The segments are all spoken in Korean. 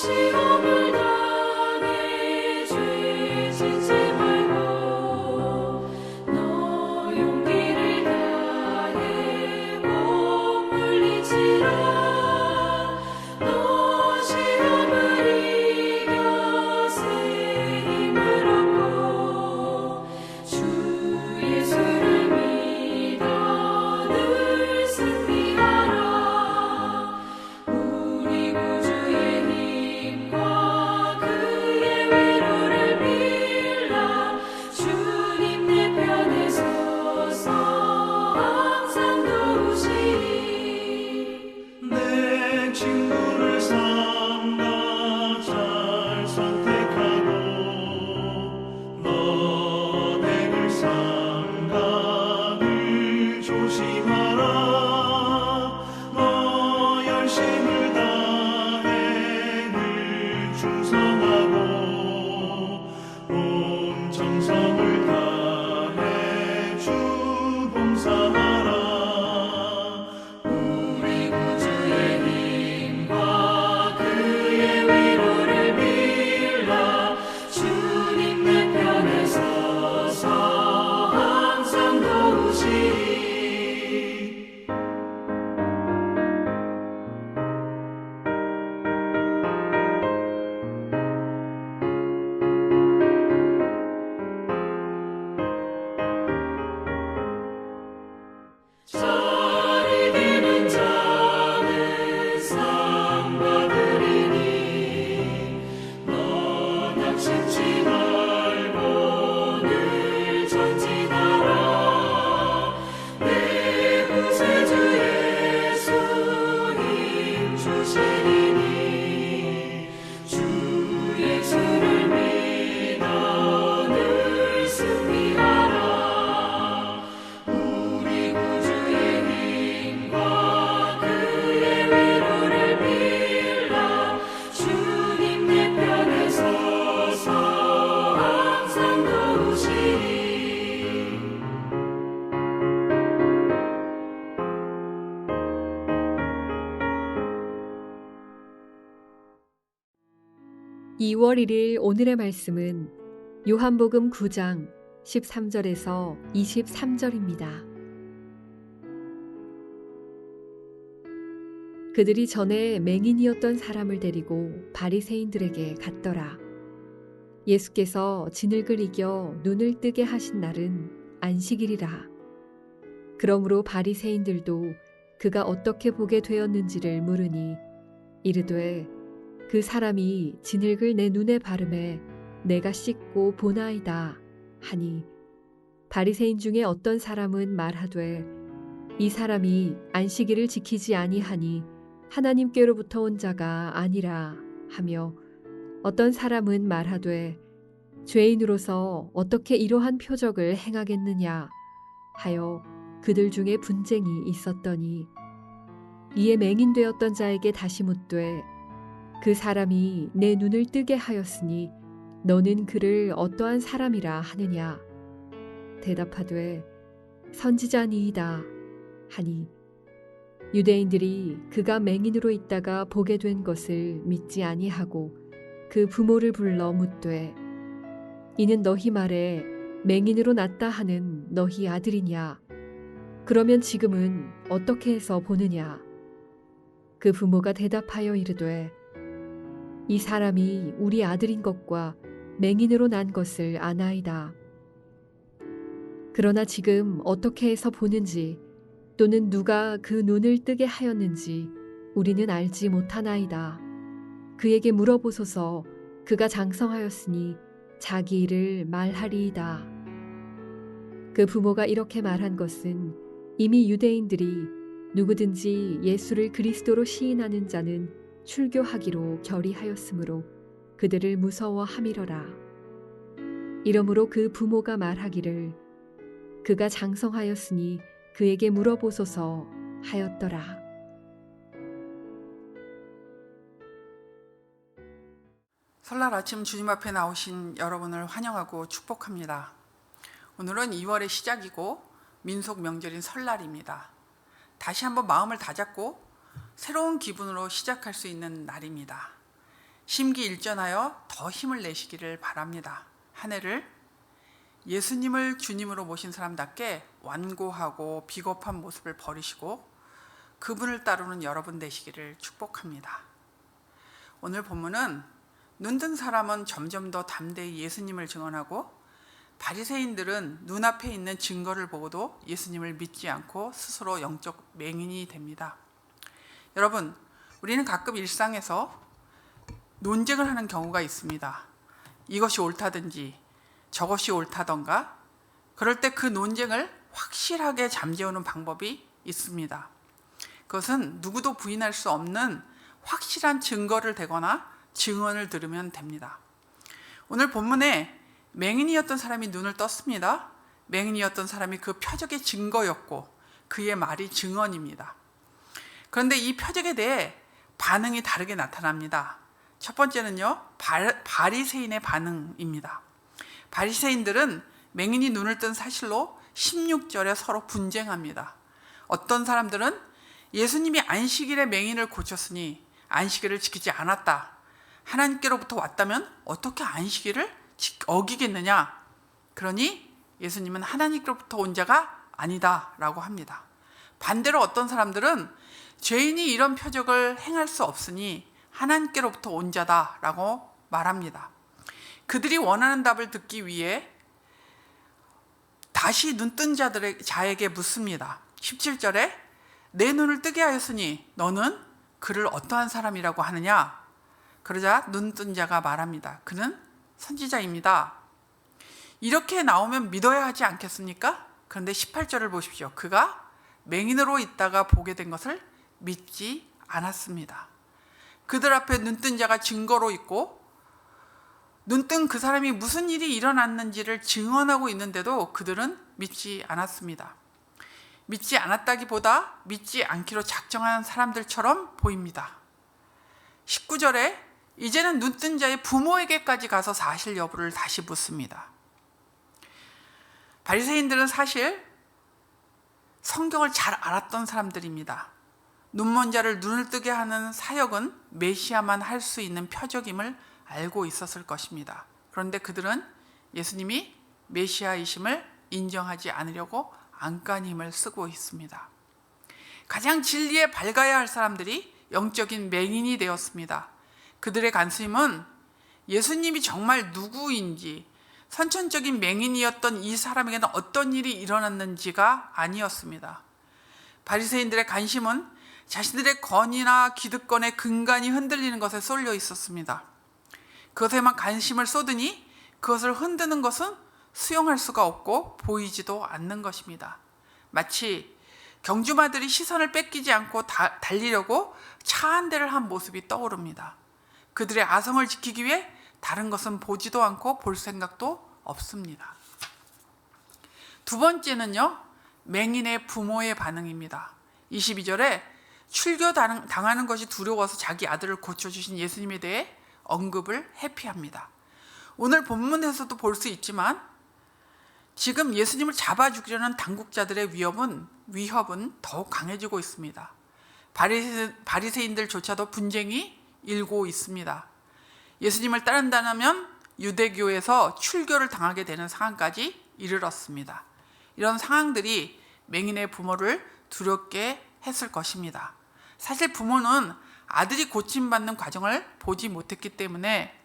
시험을 당해 죄 짓지 말고 너 용기를 다해 못 물리치라. 너 시험을 이겨 새 힘을 얻고 주 예수를 믿어 늘 승리하라. 우리 구주의 힘과 그의 위로를 빌라. 주님 내 편에 서서 항상 도우시리. 내 친구를 삼가 잘 선택하고 너를 삼가 늘 조심하라. 너 열심을 다해 늘 충성하고 온 정성을 다해 주 봉사하라. 우리 구주의 힘과 그의 위로를 빌라. 주님 내 편에 서서 항상 도우시리. 잘 이기는 자는 상 받으리니 너 낙심치 말고 늘 전진하라. 내 구세주 예수 힘 주시리니 주 예수를 믿어 늘 승리하라. 우리 구주의 힘과 그의 위로를 빌라. 주님 내 편에 서서 항상 도우시리. (2월 1일) 오늘의 말씀은 요한복음 9장 13절에서 23절입니다. 그들이 전에 맹인이었던 사람을 데리고 바리새인들에게 갔더라. 예수께서 진흙을 이겨 눈을 뜨게 하신 날은 안식일이라. 그러므로 바리새인들도 그가 어떻게 보게 되었는지를 물으니 이르되 그 사람이 진흙을 내 눈에 바르매 내가 씻고 보나이다 하니, 바리새인 중에 어떤 사람은 말하되 이 사람이 안식일을 지키지 아니하니 하나님께로부터 온 자가 아니라 하며, 어떤 사람은 말하되 죄인으로서 어떻게 이러한 표적을 행하겠느냐 하여 그들 중에 분쟁이 있었더니, 이에 맹인되었던 자에게 다시 묻되 그 사람이 내 눈을 뜨게 하였으니 너는 그를 어떠한 사람이라 하느냐. 대답하되 선지자니이다 하니, 유대인들이 그가 맹인으로 있다가 보게 된 것을 믿지 아니하고 그 부모를 불러 묻되 이는 너희 말에 맹인으로 났다 하는 너희 아들이냐. 그러면 지금은 어떻게 해서 보느냐. 그 부모가 대답하여 이르되 이 사람이 우리 아들인 것과 맹인으로 난 것을 아나이다. 그러나 지금 어떻게 해서 보는지 또는 누가 그 눈을 뜨게 하였는지 우리는 알지 못하나이다. 그에게 물어보소서. 그가 장성하였으니 자기 일을 말하리이다. 그 부모가 이렇게 말한 것은 이미 유대인들이 누구든지 예수를 그리스도로 시인하는 자는 출교하기로 결의하였으므로 그들을 무서워함이러라. 이러므로 그 부모가 말하기를 그가 장성하였으니 그에게 물어보소서 하였더라. 설날 아침 주님 앞에 나오신 여러분을 환영하고 축복합니다. 오늘은 2월의 시작이고 민속 명절인 설날입니다. 다시 한번 마음을 다잡고 새로운 기분으로 시작할 수 있는 날입니다. 심기일전하여 더 힘을 내시기를 바랍니다. 한 해를 예수님을 주님으로 모신 사람답게 완고하고 비겁한 모습을 버리시고 그분을 따르는 여러분 되시기를 축복합니다. 오늘 본문은 눈뜬 사람은 점점 더 담대히 예수님을 증언하고 바리새인들은 눈앞에 있는 증거를 보고도 예수님을 믿지 않고 스스로 영적 맹인이 됩니다. 여러분, 우리는 가끔 일상에서 논쟁을 하는 경우가 있습니다. 이것이 옳다든지 저것이 옳다던가. 그럴 때 그 논쟁을 확실하게 잠재우는 방법이 있습니다. 그것은 누구도 부인할 수 없는 확실한 증거를 대거나 증언을 들으면 됩니다. 오늘 본문에 맹인이었던 사람이 눈을 떴습니다. 맹인이었던 사람이 그 표적의 증거였고 그의 말이 증언입니다. 그런데 이 표적에 대해 반응이 다르게 나타납니다. 첫 번째는요, 바리새인의 반응입니다. 바리새인들은 맹인이 눈을 뜬 사실로 16절에 서로 분쟁합니다. 어떤 사람들은 예수님이 안식일에 맹인을 고쳤으니 안식일을 지키지 않았다. 하나님께로부터 왔다면 어떻게 안식일을 어기겠느냐? 그러니 예수님은 하나님께로부터 온 자가 아니다 라고 합니다. 반대로 어떤 사람들은 죄인이 이런 표적을 행할 수 없으니 하나님께로부터 온 자다 라고 말합니다. 그들이 원하는 답을 듣기 위해 다시 눈뜬 자에게 묻습니다. 17절에 내 눈을 뜨게 하였으니 너는 그를 어떠한 사람이라고 하느냐? 그러자 눈뜬 자가 말합니다. 그는 선지자입니다. 이렇게 나오면 믿어야 하지 않겠습니까? 그런데 18절을 보십시오. 그가 맹인으로 있다가 보게 된 것을 믿지 않았습니다. 그들 앞에 눈뜬 자가 증거로 있고 눈뜬 그 사람이 무슨 일이 일어났는지를 증언하고 있는데도 그들은 믿지 않았습니다. 믿지 않았다기보다 믿지 않기로 작정한 사람들처럼 보입니다. 19절에 이제는 눈뜬 자의 부모에게까지 가서 사실 여부를 다시 묻습니다. 바리새인들은 사실 성경을 잘 알았던 사람들입니다. 눈먼 자를 눈을 뜨게 하는 사역은 메시아만 할 수 있는 표적임을 알고 있었을 것입니다. 그런데 그들은 예수님이 메시아이심을 인정하지 않으려고 안간 힘을 쓰고 있습니다. 가장 진리에 밝아야 할 사람들이 영적인 맹인이 되었습니다. 그들의 관심은 예수님이 정말 누구인지, 선천적인 맹인이었던 이 사람에게는 어떤 일이 일어났는지가 아니었습니다. 바리새인들의 관심은 자신들의 권위나 기득권의 근간이 흔들리는 것에 쏠려 있었습니다. 그것에만 관심을 쏟으니 그것을 흔드는 것은 수용할 수가 없고 보이지도 않는 것입니다. 마치 경주마들이 시선을 뺏기지 않고 달리려고 차 한 대를 한 모습이 떠오릅니다. 그들의 아성을 지키기 위해 다른 것은 보지도 않고 볼 생각도 없습니다. 두 번째는요, 맹인의 부모의 반응입니다. 22절에 출교당하는 것이 두려워서 자기 아들을 고쳐주신 예수님에 대해 언급을 회피합니다. 오늘 본문에서도 볼 수 있지만 지금 예수님을 잡아 죽이려는 당국자들의 위협은 더욱 강해지고 있습니다. 바리새인들조차도 분쟁이 일고 있습니다. 예수님을 따른다면 유대교에서 출교를 당하게 되는 상황까지 이르렀습니다. 이런 상황들이 맹인의 부모를 두렵게 했을 것입니다. 사실 부모는 아들이 고침받는 과정을 보지 못했기 때문에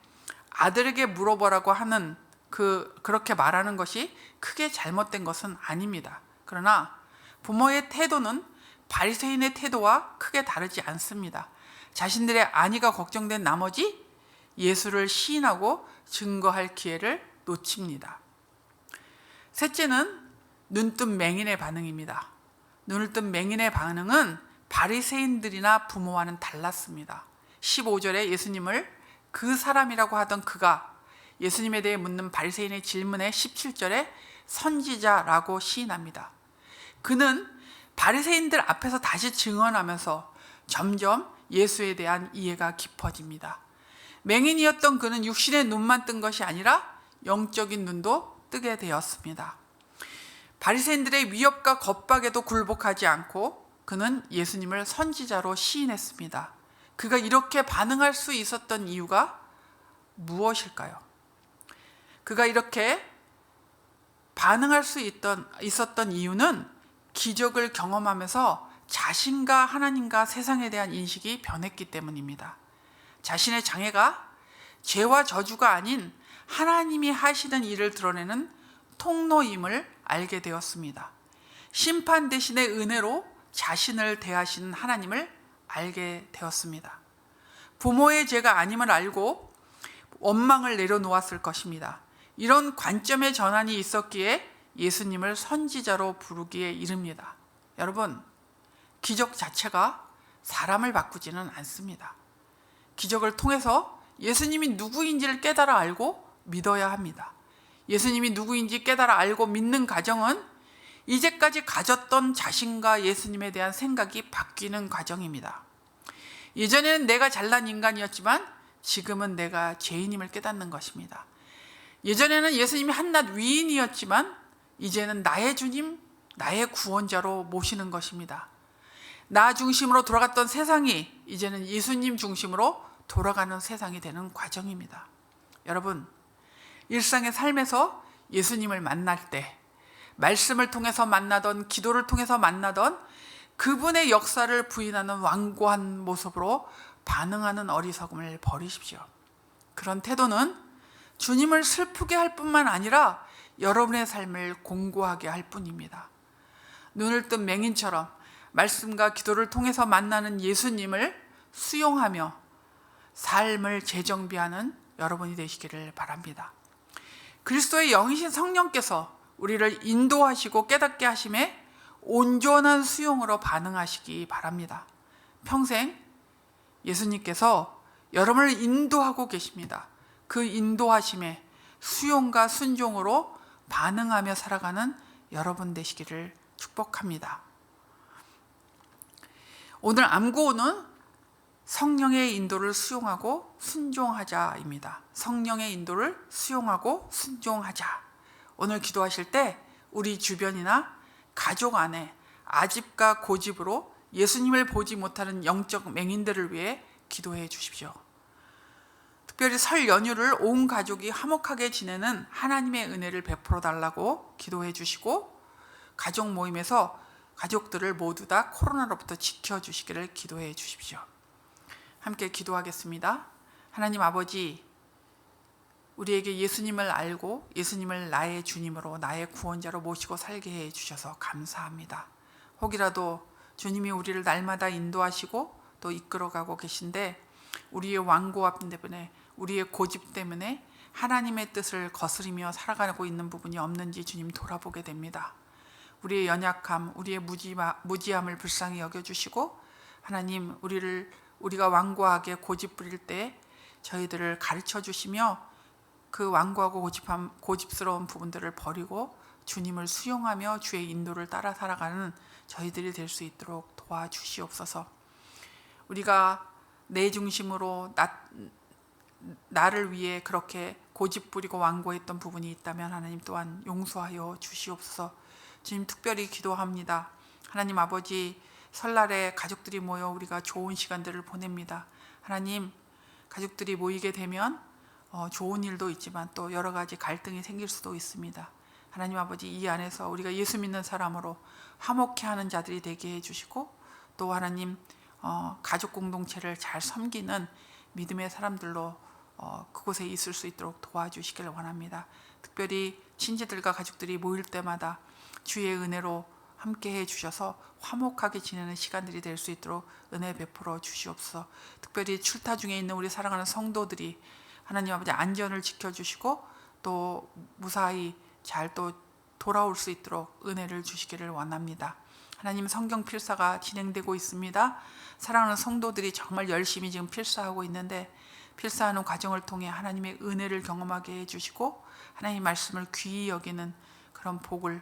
아들에게 물어보라고 하는 그렇게 말하는 것이 크게 잘못된 것은 아닙니다. 그러나 부모의 태도는 바리새인의 태도와 크게 다르지 않습니다. 자신들의 안위가 걱정된 나머지 예수를 시인하고 증거할 기회를 놓칩니다. 셋째는 눈뜬 맹인의 반응입니다. 눈을 뜬 맹인의 반응은 바리새인들이나 부모와는 달랐습니다. 15절에 예수님을 그 사람이라고 하던 그가 예수님에 대해 묻는 바리새인의 질문에 17절에 선지자라고 시인합니다. 그는 바리새인들 앞에서 다시 증언하면서 점점 예수에 대한 이해가 깊어집니다. 맹인이었던 그는 육신의 눈만 뜬 것이 아니라 영적인 눈도 뜨게 되었습니다. 바리새인들의 위협과 겁박에도 굴복하지 않고 그는 예수님을 선지자로 시인했습니다. 그가 이렇게 반응할 수 있었던 이유가 무엇일까요? 그가 이렇게 반응할 수 있었던 이유는 기적을 경험하면서 자신과 하나님과 세상에 대한 인식이 변했기 때문입니다. 자신의 장애가 죄와 저주가 아닌 하나님이 하시는 일을 드러내는 통로임을 알게 되었습니다. 심판 대신의 은혜로 자신을 대하시는 하나님을 알게 되었습니다. 부모의 죄가 아님을 알고 원망을 내려놓았을 것입니다. 이런 관점의 전환이 있었기에 예수님을 선지자로 부르기에 이릅니다. 여러분, 기적 자체가 사람을 바꾸지는 않습니다. 기적을 통해서 예수님이 누구인지를 깨달아 알고 믿어야 합니다. 예수님이 누구인지 깨달아 알고 믿는 과정은 이제까지 가졌던 자신과 예수님에 대한 생각이 바뀌는 과정입니다. 예전에는 내가 잘난 인간이었지만 지금은 내가 죄인임을 깨닫는 것입니다. 예전에는 예수님이 한낱 위인이었지만 이제는 나의 주님, 나의 구원자로 모시는 것입니다. 나 중심으로 돌아갔던 세상이 이제는 예수님 중심으로 돌아가는 세상이 되는 과정입니다. 여러분, 일상의 삶에서 예수님을 만날 때, 말씀을 통해서 만나던, 기도를 통해서 만나던 그분의 역사를 부인하는 완고한 모습으로 반응하는 어리석음을 버리십시오. 그런 태도는 주님을 슬프게 할 뿐만 아니라 여러분의 삶을 공고하게 할 뿐입니다. 눈을 뜬 맹인처럼 말씀과 기도를 통해서 만나는 예수님을 수용하며 삶을 재정비하는 여러분이 되시기를 바랍니다. 그리스도의 영이신 성령께서 우리를 인도하시고 깨닫게 하심에 온전한 수용으로 반응하시기 바랍니다. 평생 예수님께서 여러분을 인도하고 계십니다. 그 인도하심에 수용과 순종으로 반응하며 살아가는 여러분 되시기를 축복합니다. 오늘 암구호는 성령의 인도를 수용하고 순종하자입니다. 성령의 인도를 수용하고 순종하자. 오늘 기도하실 때 우리 주변이나 가족 안에 아집과 고집으로 예수님을 보지 못하는 영적 맹인들을 위해 기도해 주십시오. 특별히 설 연휴를 온 가족이 화목하게 지내는 하나님의 은혜를 베풀어 달라고 기도해 주시고, 가족 모임에서 가족들을 모두 다 코로나로부터 지켜주시기를 기도해 주십시오. 함께 기도하겠습니다. 하나님 아버지, 우리에게 예수님을 알고 예수님을 나의 주님으로 나의 구원자로 모시고 살게 해 주셔서 감사합니다. 혹이라도 주님이 우리를 날마다 인도하시고 또 이끌어가고 계신데 우리의 완고함 때문에, 우리의 고집 때문에 하나님의 뜻을 거스리며 살아가고 있는 부분이 없는지 주님 돌아보게 됩니다. 우리의 연약함, 우리의 무지함을 불쌍히 여겨주시고, 하나님 우리가 완고하게 고집 부릴 때 저희들을 가르쳐 주시며 그 완고하고 고집스러운 부분들을 버리고 주님을 수용하며 주의 인도를 따라 살아가는 저희들이 될 수 있도록 도와주시옵소서. 우리가 내 중심으로 나를 위해 그렇게 고집 부리고 완고했던 부분이 있다면 하나님 또한 용서하여 주시옵소서. 주님 특별히 기도합니다. 하나님 아버지, 설날에 가족들이 모여 우리가 좋은 시간들을 보냅니다. 하나님, 가족들이 모이게 되면 좋은 일도 있지만 또 여러 가지 갈등이 생길 수도 있습니다. 하나님 아버지, 이 안에서 우리가 예수 믿는 사람으로 화목해 하는 자들이 되게 해주시고, 또 하나님 가족 공동체를 잘 섬기는 믿음의 사람들로 그곳에 있을 수 있도록 도와주시길 원합니다. 특별히 친지들과 가족들이 모일 때마다 주의 은혜로 함께해 주셔서 화목하게 지내는 시간들이 될 수 있도록 은혜 베풀어 주시옵소서. 특별히 출타 중에 있는 우리 사랑하는 성도들이 하나님 아버지 안전을 지켜주시고 또 무사히 잘 또 돌아올 수 있도록 은혜를 주시기를 원합니다. 하나님, 성경 필사가 진행되고 있습니다. 사랑하는 성도들이 정말 열심히 지금 필사하고 있는데 필사하는 과정을 통해 하나님의 은혜를 경험하게 해주시고 하나님의 말씀을 귀히 여기는 그런 복을,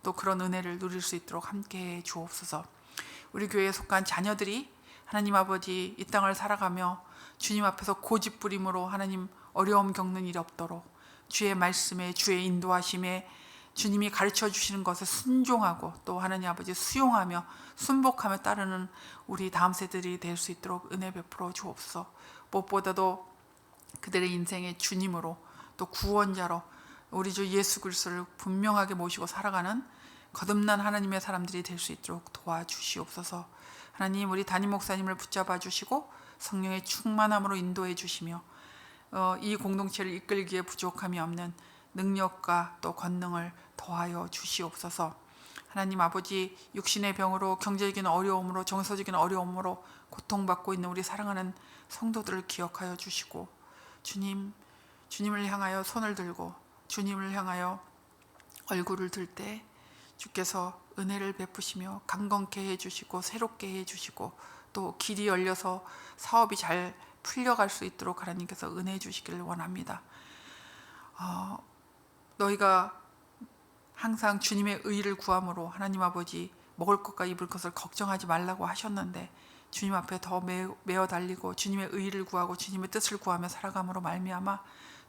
또 그런 은혜를 누릴 수 있도록 함께해 주옵소서. 우리 교회에 속한 자녀들이 하나님 아버지 이 땅을 살아가며 주님 앞에서 고집부림으로 하나님 어려움 겪는 일이 없도록 주의 말씀에, 주의 인도하심에 주님이 가르쳐 주시는 것에 순종하고 또 하나님 아버지 수용하며 순복하며 따르는 우리 다음 세대들이 될 수 있도록 은혜 베풀어 주옵소서. 무엇보다도 그들의 인생의 주님으로 또 구원자로 우리 주 예수 그리스도를 분명하게 모시고 살아가는 거듭난 하나님의 사람들이 될 수 있도록 도와주시옵소서. 하나님, 우리 담임 목사님을 붙잡아 주시고 성령의 충만함으로 인도해 주시며 이 공동체를 이끌기에 부족함이 없는 능력과 또 권능을 더하여 주시옵소서. 하나님 아버지, 육신의 병으로 경제적인 어려움으로 정서적인 어려움으로 고통받고 있는 우리 사랑하는 성도들을 기억하여 주시고 주님을 향하여 손을 들고 주님을 향하여 얼굴을 들 때 주께서 은혜를 베푸시며 강건케 해주시고 새롭게 해주시고 또 길이 열려서 사업이 잘 풀려갈 수 있도록 하나님께서 은혜 주시기를 원합니다. 너희가 항상 주님의 의를 구함으로 하나님 아버지 먹을 것과 입을 것을 걱정하지 말라고 하셨는데 주님 앞에 더 메어 달리고 주님의 의를 구하고 주님의 뜻을 구하며 살아감으로 말미암아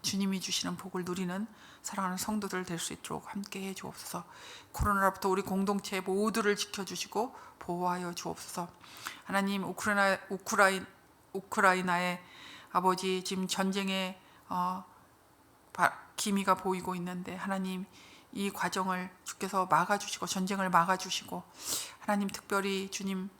주님이 주시는 복을 누리는 사랑하는 성도들 될 수 있도록 함께 해 주옵소서. 코로나로부터 우리 공동체 모두를 지켜주시고 보호하여 주옵소서. 하나님, 우크라이나의 아버지 지금 전쟁의 기미가 보이고 있는데 하나님, 이 과정을 주께서 막아주시고 전쟁을 막아주시고 하나님, 특별히 주님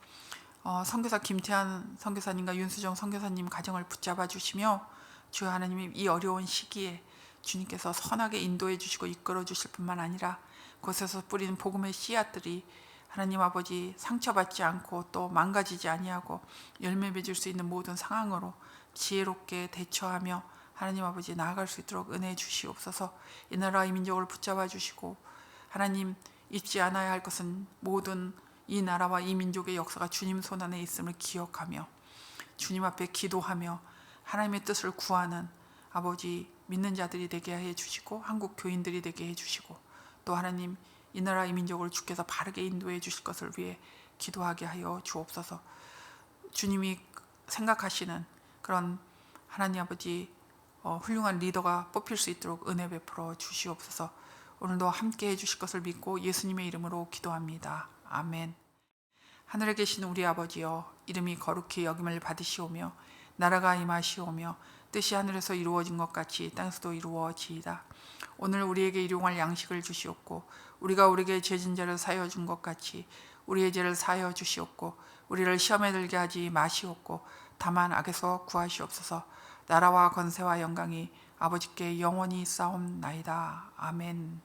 선교사 김태한 선교사님과 윤수정 선교사님 가정을 붙잡아 주시며 주여 하나님, 이 어려운 시기에 주님께서 선하게 인도해 주시고 이끌어 주실 뿐만 아니라 그곳에서 뿌리는 복음의 씨앗들이 하나님 아버지 상처받지 않고 또 망가지지 아니하고 열매 맺을 수 있는 모든 상황으로 지혜롭게 대처하며 하나님 아버지 나아갈 수 있도록 은혜해 주시옵소서. 이 나라 이 민족을 붙잡아 주시고 하나님, 잊지 않아야 할 것은 모든 이 나라와 이 민족의 역사가 주님 손 안에 있음을 기억하며 주님 앞에 기도하며 하나님의 뜻을 구하는 아버지 믿는 자들이 되게 해 주시고 한국 교인들이 되게 해 주시고 또 하나님, 이 나라 이 민족을 주께서 바르게 인도해 주실 것을 위해 기도하게 하여 주옵소서. 주님이 생각하시는 그런 하나님 아버지 훌륭한 리더가 뽑힐 수 있도록 은혜 베풀어 주시옵소서. 오늘도 함께 해주실 것을 믿고 예수님의 이름으로 기도합니다. 아멘. 하늘에 계신 우리 아버지여, 이름이 거룩히 여김을 받으시오며 나라가 임하시오며 뜻이 하늘에서 이루어진 것 같이 땅에서도 이루어지이다. 오늘 우리에게 일용할 양식을 주시옵고 우리가 우리에게 죄진 자를 사하여 준 것 같이 우리의 죄를 사하여 주시옵고 우리를 시험에 들게 하지 마시옵고 다만 악에서 구하시옵소서. 나라와 권세와 영광이 아버지께 영원히 싸움나이다. 아멘.